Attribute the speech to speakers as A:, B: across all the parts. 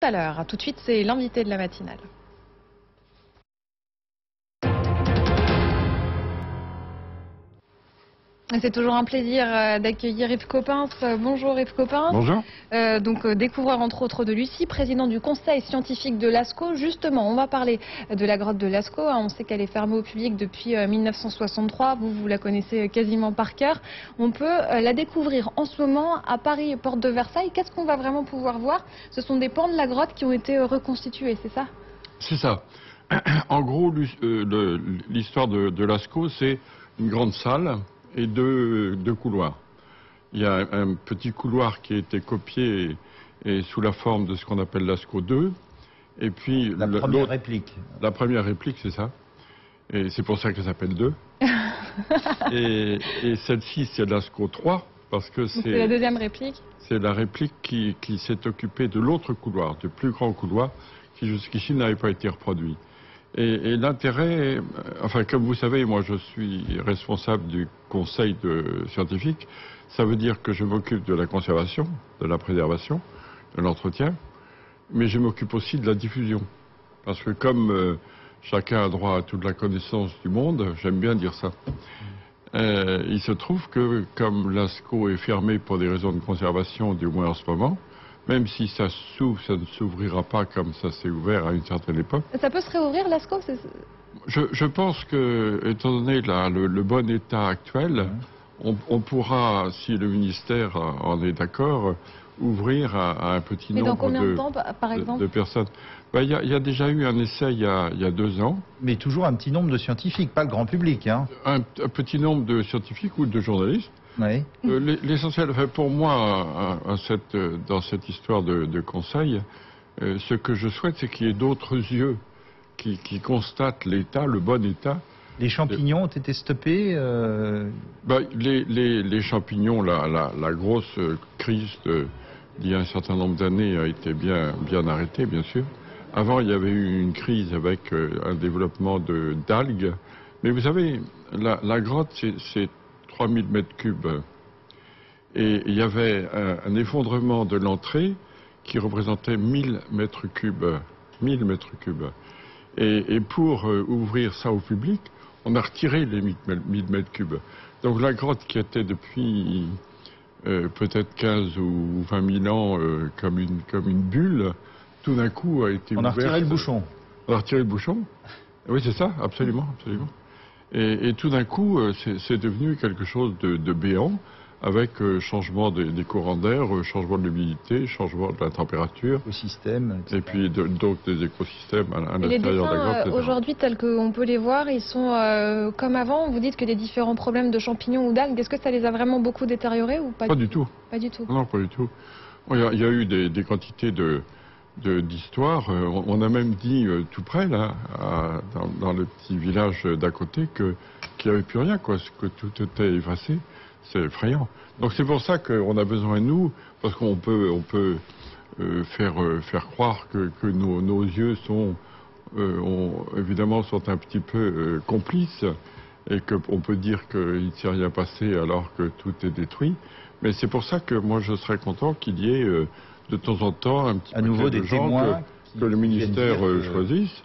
A: À l'heure. Tout de suite, c'est l'invité de la matinale. C'est toujours un plaisir d'accueillir Yves Coppens. Bonjour Yves Coppens.
B: Bonjour.
A: Découvreur entre autres de Lucie, président du conseil scientifique de Lascaux. Justement, on va parler de la grotte de Lascaux. On sait qu'elle est fermée au public depuis 1963. Vous la connaissez quasiment par cœur. On peut la découvrir en ce moment à Paris, porte de Versailles. Qu'est-ce qu'on va vraiment pouvoir voir? Ce sont des pans de la grotte qui ont été reconstitués, c'est ça?
B: C'est ça. En gros, l'histoire de Lascaux, c'est une grande salle et deux couloirs. Il y a un petit couloir qui a été copié et sous la forme de ce qu'on appelle Lascaux 2. Et puis
C: la première réplique.
B: La première réplique, c'est ça. Et c'est pour ça qu'elle s'appelle 2. et celle-ci, c'est Lascaux 3, parce que c'est
A: la deuxième réplique.
B: C'est la réplique qui s'est occupée de l'autre couloir, du plus grand couloir, qui jusqu'ici n'avait pas été reproduit. Et l'intérêt, enfin comme vous savez, moi je suis responsable du conseil scientifique. Ça veut dire que je m'occupe de la conservation, de la préservation, de l'entretien, mais je m'occupe aussi de la diffusion. Parce que comme chacun a droit à toute la connaissance du monde, j'aime bien dire ça. Il se trouve que comme Lascaux est fermé pour des raisons de conservation, du moins en ce moment, même si ça s'ouvre, ça ne s'ouvrira pas comme ça s'est ouvert à une certaine époque.
A: Ça peut se réouvrir, Lascaux?
B: Je pense que, étant donné le bon état actuel, on pourra, si le ministère en est d'accord, ouvrir à un petit nombre
A: dans combien de temps, par exemple,
B: de personnes. Il y a déjà eu un essai il y a 2 ans. Mais
C: toujours un petit nombre de scientifiques, pas le grand public. Hein.
B: Un petit nombre de scientifiques ou de journalistes.
C: Oui.
B: L'essentiel, pour moi, dans cette histoire de conseil, ce que je souhaite, c'est qu'il y ait d'autres yeux qui constatent l'état, le bon état.
C: Les champignons ont été stoppés
B: les champignons, la grosse crise d'il y a un certain nombre d'années a été bien arrêtée, bien sûr. Avant, il y avait eu une crise avec un développement d'algues. Mais vous savez, la grotte, c'est 3000 mètres cubes. Et il y avait un effondrement de l'entrée qui représentait 1000 mètres cubes. 1000 mètres cubes. Et pour ouvrir ça au public, on a retiré les 1000 mètres cubes. Donc la grotte qui était depuis peut-être 15 ou 20 000 ans comme une bulle, tout d'un coup a été ouverte.
C: On a retiré le bouchon.
B: On a retiré le bouchon. Oui, c'est ça, absolument, absolument. Et tout d'un coup, c'est devenu quelque chose de béant, avec changement des courants d'air, changement de l'humidité, changement de la température.
C: Écosystème, etc.
B: Et puis donc des écosystèmes à l'intérieur de la grotte.
A: Aujourd'hui, tels qu'on peut les voir, ils sont comme avant. Vous dites que des différents problèmes de champignons ou d'algues, est-ce que ça les a vraiment beaucoup détériorés ou pas?
B: Pas du tout.
A: Pas du tout.
B: Non, pas du tout. Il y a eu des quantités d'histoires. On a même dit tout près, là, dans le petit village d'à côté, qu'il n'y avait plus rien, quoi, que tout était effacé. C'est effrayant. Donc c'est pour ça qu'on a besoin de nous, parce qu'on peut faire croire que nos yeux évidemment sont un petit peu complices, et qu'on peut dire qu'il ne s'est rien passé alors que tout est détruit. Mais c'est pour ça que moi je serais content qu'il y ait de temps en temps un petit peu de gens que le ministère choisisse,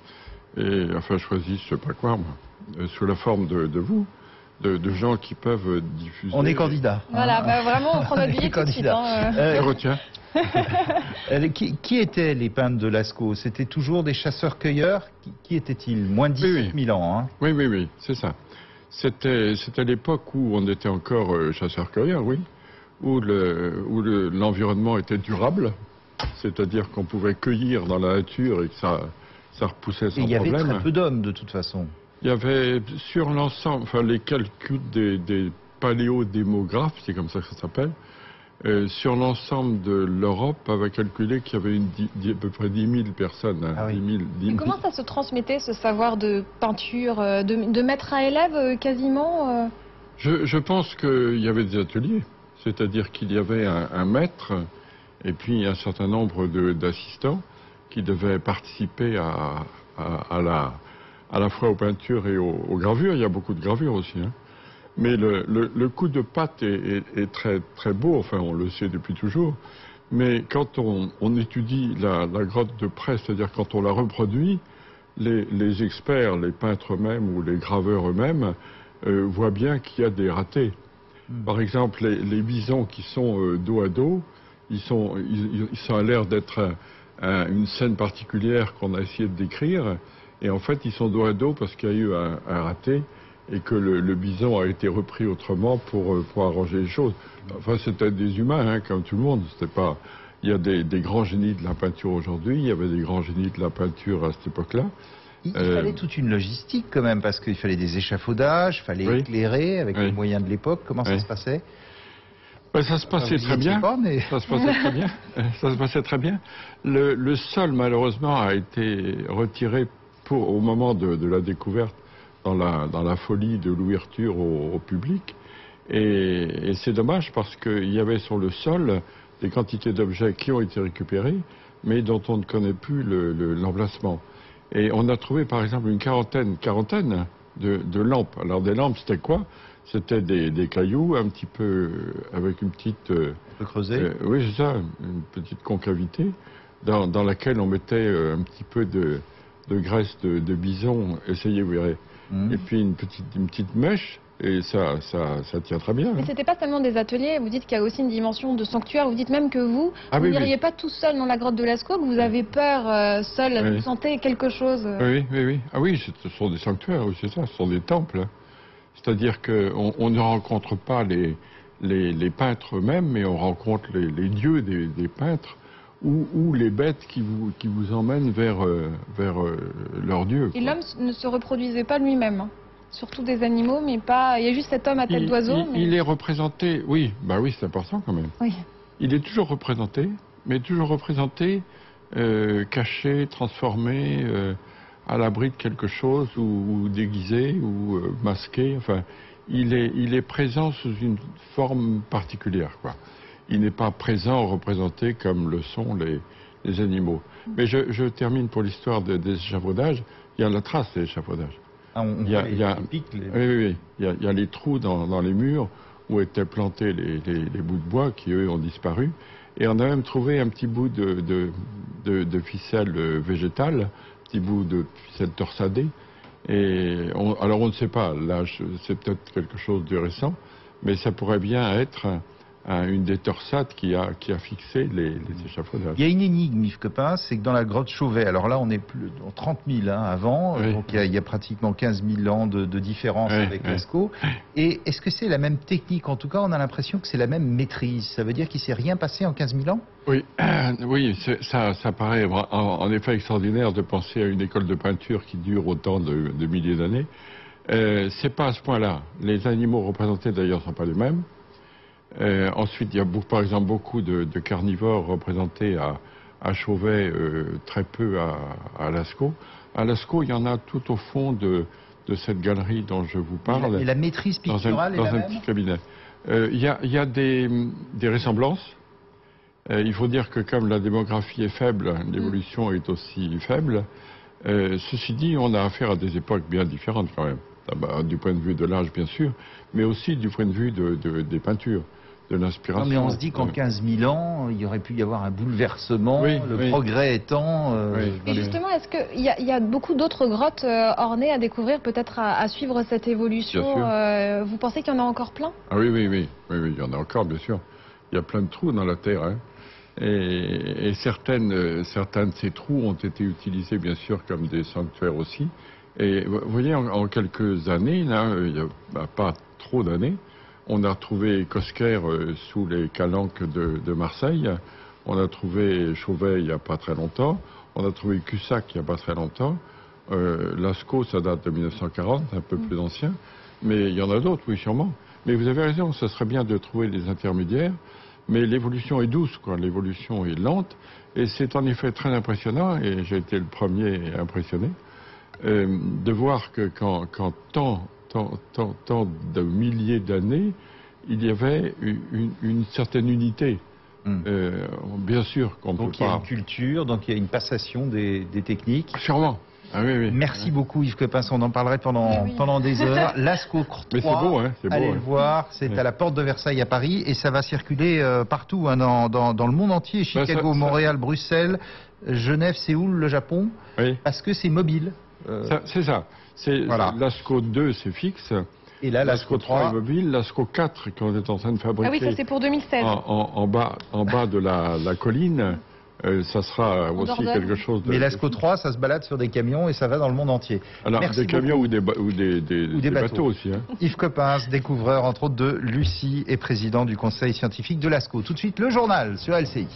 B: et enfin choisisse, je sais pas quoi, moi, sous la forme de vous. De gens qui peuvent diffuser.
C: On est candidat.
A: Voilà, vraiment, on prend notre billet tout de suite.
B: Retiens.
C: Qui étaient les peintres de Lascaux? C'était toujours des chasseurs-cueilleurs? Qui étaient-ils? Moins de 17 000 ans. Hein.
B: Oui, c'est ça. C'était l'époque où on était encore chasseurs-cueilleurs, oui. Où l'environnement était durable. C'est-à-dire qu'on pouvait cueillir dans la nature et que ça repoussait sans problème.
C: Il y avait très peu d'hommes, de toute façon.
B: Il y avait sur l'ensemble, les calculs des paléodémographes, c'est comme ça que ça s'appelle, sur l'ensemble de l'Europe, avait calculé qu'il y avait à peu près 10 000 personnes. Hein,
C: ah oui.
B: 10 000.
A: Comment ça se transmettait, ce savoir de peinture, de maître à élève quasiment
B: Je pense qu'il y avait des ateliers, c'est-à-dire qu'il y avait un maître et puis un certain nombre d'assistants qui devaient participer à la fois aux peintures et aux gravures. Il y a beaucoup de gravures aussi. Hein. Mais le coup de pâte est très, très beau, enfin on le sait depuis toujours. Mais quand on étudie la grotte de près, c'est-à-dire quand on la reproduit, les experts, les peintres eux-mêmes ou les graveurs eux-mêmes voient bien qu'il y a des ratés. Par exemple, les bisons qui sont dos à dos, ils sont à l'air d'être une scène particulière qu'on a essayé de décrire, et en fait ils sont dos à dos parce qu'il y a eu un raté et que le bison a été repris autrement pour arranger les choses. Enfin, c'était des humains, hein, comme tout le monde. C'était pas. Il y a des grands génies de la peinture aujourd'hui. Il y avait des grands génies de la peinture à cette époque-là.
C: Il fallait toute une logistique quand même, parce qu'il fallait des échafaudages, il fallait éclairer avec les moyens de l'époque. Comment ça se passait?
B: Ben, ça se passait très bien. Ça se passait très bien. Ça se passait très bien. Le sol, malheureusement, a été retiré au moment de la découverte, dans la folie de l'ouverture au public. Et c'est dommage parce qu'il y avait sur le sol des quantités d'objets qui ont été récupérés, mais dont on ne connaît plus l'emplacement. Et on a trouvé par exemple une quarantaine de lampes. Alors des lampes, c'était quoi? C'était des cailloux un petit peu avec une petite...
C: un peu creusé.
B: Oui, c'est ça, une petite concavité dans laquelle on mettait un petit peu de graisse de bison, essayez, vous verrez. Et puis une petite mèche, et ça tient très bien.
A: Mais c'était pas seulement des ateliers, vous dites qu'il y a aussi une dimension de sanctuaire, vous dites même que vous n'iriez pas tout seul dans la grotte de Lascaux, que vous avez peur seul, vous sentez quelque chose.
B: Oui. Ah oui, ce sont des sanctuaires, oui, c'est ça, ce sont des temples. C'est-à-dire qu'on ne rencontre pas les peintres eux-mêmes, mais on rencontre les dieux des peintres, ou les bêtes qui vous emmènent vers leur dieu.
A: Et l'homme ne se reproduisait pas lui-même, hein. Surtout des animaux, mais pas... Il y a juste cet homme à tête d'oiseau.
B: Il est représenté, oui, c'est important quand même.
A: Oui.
B: Il est toujours représenté, mais toujours représenté, caché, transformé, à l'abri de quelque chose, ou déguisé, ou masqué. Enfin, il est présent sous une forme particulière, quoi. Il n'est pas présent, représenté comme le sont les animaux. Mais je termine pour l'histoire des échafaudages. Il y a la trace des échafaudages.
C: Il y a
B: les trous dans les murs où étaient plantés les bouts de bois qui, eux, ont disparu. Et on a même trouvé un petit bout de ficelle végétale, petit bout de ficelle torsadée. Alors on ne sait pas, là c'est peut-être quelque chose de récent, mais ça pourrait bien être une des torsades qui a fixé les échafaudages.
C: Il y a une énigme, Yves Coppens, c'est que dans la grotte Chauvet, alors là on est plus dans 30 000 avant, donc il y a pratiquement 15 000 ans de différence avec Lascaux. Et est-ce que c'est la même technique? En tout cas, on a l'impression que c'est la même maîtrise. Ça veut dire qu'il ne s'est rien passé en 15 000 ans?
B: Oui, ça paraît en effet extraordinaire de penser à une école de peinture qui dure autant de milliers d'années. C'est pas à ce point-là. Les animaux représentés d'ailleurs ne sont pas les mêmes. Ensuite, il y a par exemple beaucoup de carnivores représentés à Chauvet, très peu à Lascaux. À Lascaux, il y en a tout au fond de cette galerie dont je vous parle.
C: Et la maîtrise picturale est la même ?
B: Dans un petit cabinet. Il y a des ressemblances. Il faut dire que comme la démographie est faible, l'évolution est aussi faible. Ceci dit, on a affaire à des époques bien différentes quand même. Du point de vue de l'âge, bien sûr, mais aussi du point de vue des peintures. De l'inspiration.
C: Mais on se dit qu'en 15 000 ans, il y aurait pu y avoir un bouleversement, le progrès étant...
A: Et justement, est-ce qu'il y a beaucoup d'autres grottes ornées à découvrir, peut-être à suivre cette évolution? Vous pensez qu'il y en a encore plein?
B: Ah oui, il y en a encore, bien sûr. Il y a plein de trous dans la Terre. Hein. Et certains de ces trous ont été utilisés, bien sûr, comme des sanctuaires aussi. Et vous voyez, en quelques années, là, il n'y a pas trop d'années, on a trouvé Cosquer sous les calanques de Marseille. On a trouvé Chauvet il n'y a pas très longtemps. On a trouvé Cussac il n'y a pas très longtemps. Lascaux, ça date de 1940, un peu plus ancien. Mais il y en a d'autres, oui, sûrement. Mais vous avez raison, ce serait bien de trouver des intermédiaires. Mais l'évolution est douce, quoi. L'évolution est lente. Et c'est en effet très impressionnant, et j'ai été le premier impressionné, de voir que quand tant de milliers d'années, il y avait une certaine unité. Bien sûr qu'on ne peut pas...
C: Donc il y a une culture, donc il y a une passation des techniques.
B: Sûrement. Ah oui, oui.
C: Merci beaucoup Yves Coppens, on en parlerait pendant des heures. Lascaux 3,
B: mais c'est beau, hein, c'est beau,
C: allez le voir, c'est à la porte de Versailles à Paris et ça va circuler partout hein, dans le monde entier, Chicago, Montréal, Bruxelles, Genève, Séoul, le Japon, parce que c'est mobile.
B: C'est ça. Voilà. Lascaux 2, c'est fixe.
C: Et là,
B: Lascaux 3 est mobile. Lascaux 4, qu'on est en train de fabriquer.
A: Ah oui, ça c'est pour 2016.
B: En bas de la colline, ça sera aussi quelque chose de...
C: Mais Lascaux 3, ça se balade sur des camions et ça va dans le monde entier.
B: Alors, des camions ou des bateaux aussi. Hein.
C: Yves Coppens, découvreur entre autres de Lucie et président du conseil scientifique de Lascaux. Tout de suite, le journal sur LCI.